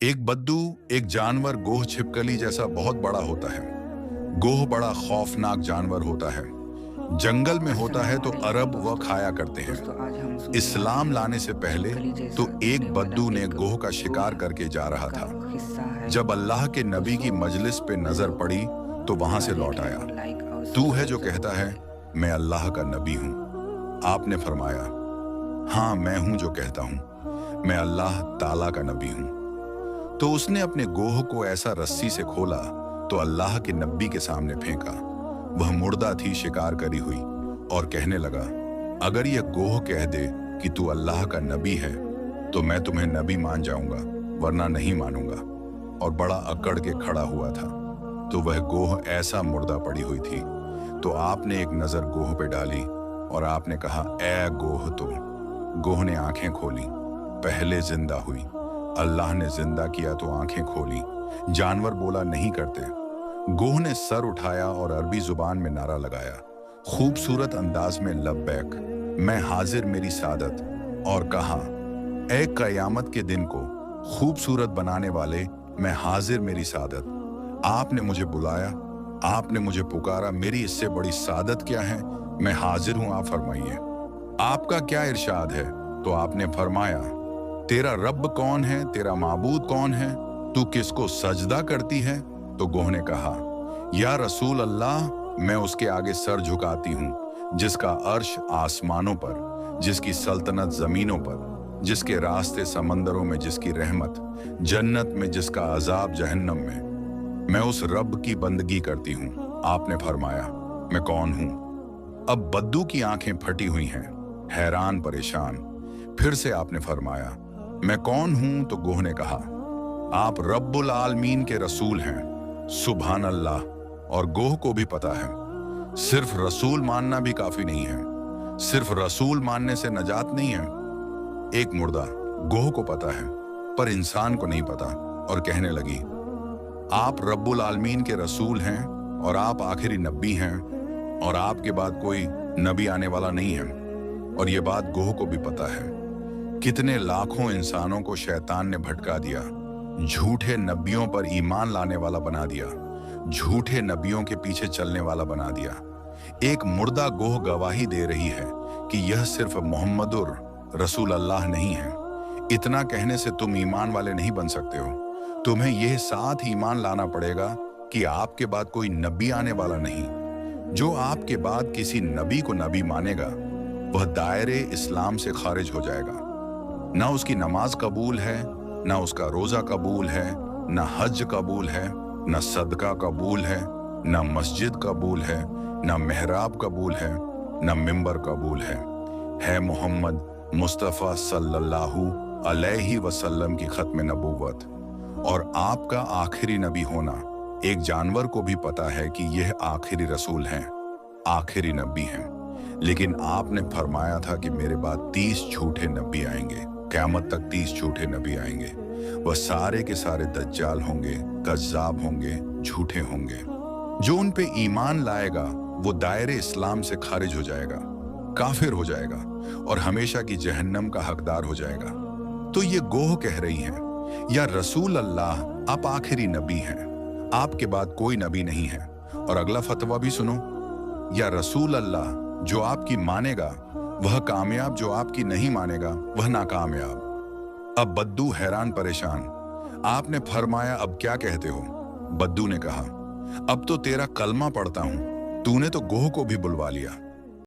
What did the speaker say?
एक बद्दू, एक जानवर गोह छिपकली जैसा बहुत बड़ा होता है। गोह बड़ा खौफनाक जानवर होता है। जंगल में होता है अस्सलाम तो अरब वालेकुम व दोस्तों। खाया करते हैं। दोस्तों आज हम सुनने वाले इस्लाम हैं लाने से पहले छिपकली तो जैसा एक दिखने वाला बद्दू ने एक गोह का गोह शिकार करके जा रहा का था। किस्सा है जब ये। अल्लाह के नबी दोस्तों की मजलिस पे नजर वीडियो पड़ी तो वहां से पूरा लौट देखें आया। और लाइक और तू है सब्सक्राइब जो जरूर कहता है, करें। मैं अल्लाह का नबी हूँ। आपने फरमाया, हाँ मैं हूं जो कहता हूं, मैं अल्लाह ताला का नबी हूं। तो उसने अपने गोह को ऐसा रस्सी से खोला तो अल्लाह के नबी के सामने फेंका। वह मुर्दा थी, शिकार करी हुई, और कहने लगा, अगर यह गोह कह दे कि तू अल्लाह का नबी है तो मैं तुम्हें नबी मान जाऊंगा, वरना नहीं मानूंगा। और बड़ा अकड़ के खड़ा हुआ था। तो वह गोह ऐसा मुर्दा पड़ी हुई थी। तो आपने एक नजर गोह पे डाली और आपने कहा, ए गोह तुम। गोह ने आंखें खोली, पहले जिंदा हुई। अल्लाह ने जिंदा किया तो आंखें खोली। जानवर बोला, नहीं करते। गोह ने सर उठाया और अरबी जुबान में नारा लगाया, खूबसूरत अंदाज में, लब्बैक, मैं हाजिर मेरी सादत। और कहा, ए कयामत के दिन को खूबसूरत बनाने वाले, मैं हाजिर मेरी सादत। आपने मुझे बुलाया, आपने मुझे पुकारा, मेरी इससे बड़ी सादत क्या है? मैं हाजिर हूं, आप फरमाइए, आपका क्या इरशाद है? तो आपने फरमाया, तेरा रब कौन है, तेरा माबूद कौन है, तू किसको सजदा करती है? तो गोह ने कहा, या रसूल अल्लाह, मैं उसके आगे सर झुकाती हूँ जिसका अर्श आसमानों पर, जिसकी सल्तनत जमीनों पर, जिसके रास्ते समंदरों में, जिसकी रहमत जन्नत में, जिसका अजाब जहन्नम में। मैं उस रब की बंदगी करती हूँ। आपने फरमाया, मैं कौन हूँ? अब बद्दू की आंखें फटी हुई हैं, हैरान परेशान। फिर से आपने फरमाया, मैं कौन हूं? तो गोह ने कहा, आप रब्बुल आलमीन के रसूल हैं। सुभान अल्लाह। और गोह को भी पता है, सिर्फ रसूल मानना भी काफी नहीं है। सिर्फ रसूल मानने से नजात नहीं है। एक मुर्दा, गोह को पता है पर इंसान को नहीं पता, और कहने लगी, आप रब्बुल आलमीन के रसूल हैं और आप आखिरी नबी हैं, और आपके बाद कोई नबी आने वाला नहीं है। और ये बात गोह को भी पता है। कितने लाखों इंसानों को शैतान ने भटका दिया, झूठे नबियों पर ईमान लाने वाला बना दिया, झूठे नबियों के पीछे चलने वाला बना दिया। एक मुर्दा गोह गवाही दे रही है कि यह सिर्फ मोहम्मदुर रसूल अल्लाह नहीं है। इतना कहने से तुम ईमान वाले नहीं बन सकते हो। तुम्हें यह साथ ईमान लाना पड़ेगा कि आपके बाद कोई नबी आने वाला नहीं। जो आपके बाद किसी नबी को नबी मानेगा वह दायरे इस्लाम से खारिज हो जाएगा। ना उसकी नमाज कबूल है, ना उसका रोजा कबूल है, ना हज कबूल है, ना सदका कबूल है, ना मस्जिद कबूल है, ना मेहराब कबूल है, ना मिंबर कबूल है मोहम्मद मुस्तफ़ा सल्लल्लाहु अलैहि वसल्लम की खत्म नबूवत। और आपका आखिरी नबी होना एक जानवर को भी पता है कि यह आखिरी रसूल हैं, आखिरी नबी हैं। लेकिन आपने फरमाया था कि मेरे बाद 30 झूठे नबी आएंगे, क़यामत तक 30 झूठे नबी आएंगे। वह सारे के सारे दज्जाल होंगे, कज़्ज़ाब होंगे, झूठे होंगे। जो उन पे ईमान लाएगा वो दायरे इस्लाम से खारिज हो जाएगा, काफिर हो जाएगा और हमेशा की जहन्नम का हकदार हो जाएगा। तो ये गोह कह रही हैं, या रसूल अल्लाह, आप आखिरी नबी हैं, आपके बाद कोई नबी नहीं है। और अगला फतवा भी सुनो, या रसूल अल्लाह, जो आपकी मानेगा वह कामयाब, जो आपकी नहीं मानेगा वह नाकामयाब। अब बद्दू हैरान परेशान। आपने फरमाया, अब क्या कहते हो? बद्दू ने कहा, अब तो तेरा कलमा पढ़ता हूं, तूने तो गोह को भी बुलवा लिया।